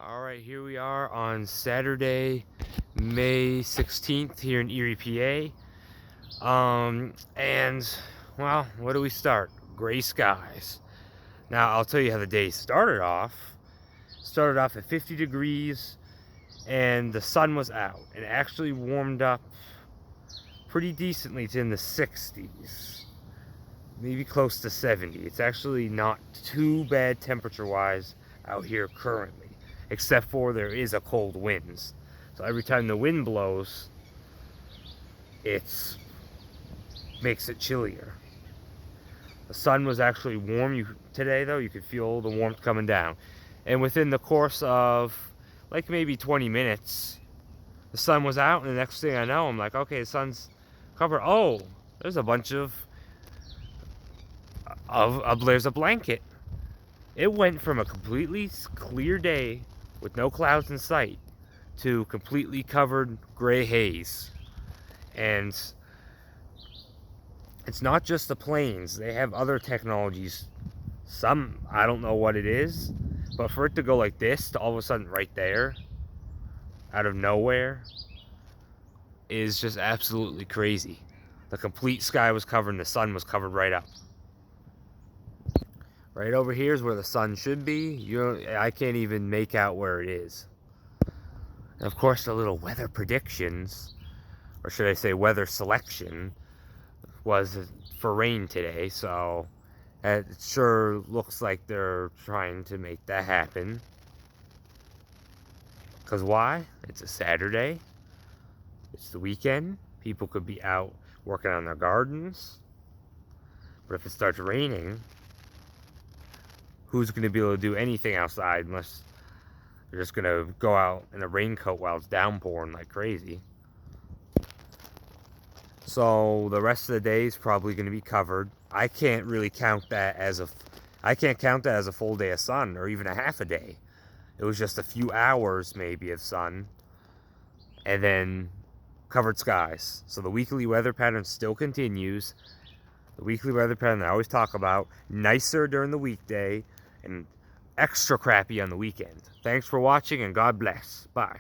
All right, here we are on Saturday, May 16th here in Erie, PA. And, well, what do we start? Gray skies. Now, I'll tell you how the day started off. Started off at 50 degrees, and the sun was out. It actually warmed up pretty decently. It's in the 60s, maybe close to 70. It's actually not too bad temperature-wise out here currently, except for there is a cold winds. So every time the wind blows, it makes it chillier. The sun was actually warm today, though. You could feel the warmth coming down. And within the course of like maybe 20 minutes, the sun was out, and the next thing I know, I'm like, okay, the sun's covered. Oh, there's a bunch of there's a blanket. It went from a completely clear day with no clouds in sight to completely covered gray haze. And it's not just the planes. They have other technologies. Some, I don't know what it is, but for it to go like this to all of a sudden right there, out of nowhere, is just absolutely crazy. The complete sky was covered and the sun was covered right up. Right over here is where the sun should be. I can't even make out where it is. And of course, the little weather predictions, or should I say weather selection, was for rain today. So it sure looks like they're trying to make that happen. Because why? It's a Saturday. It's the weekend. People could be out working on their gardens. But if it starts raining, who's going to be able to do anything outside unless they're just going to go out in a raincoat while it's downpouring like crazy? So the rest of the day is probably going to be covered. I can't really count that as a full day of sun or even a half a day. It was just a few hours maybe of sun and then covered skies. So the weekly weather pattern still continues. The weekly weather pattern I always talk about, nicer during the weekday and extra crappy on the weekend. Thanks for watching, and God bless. Bye.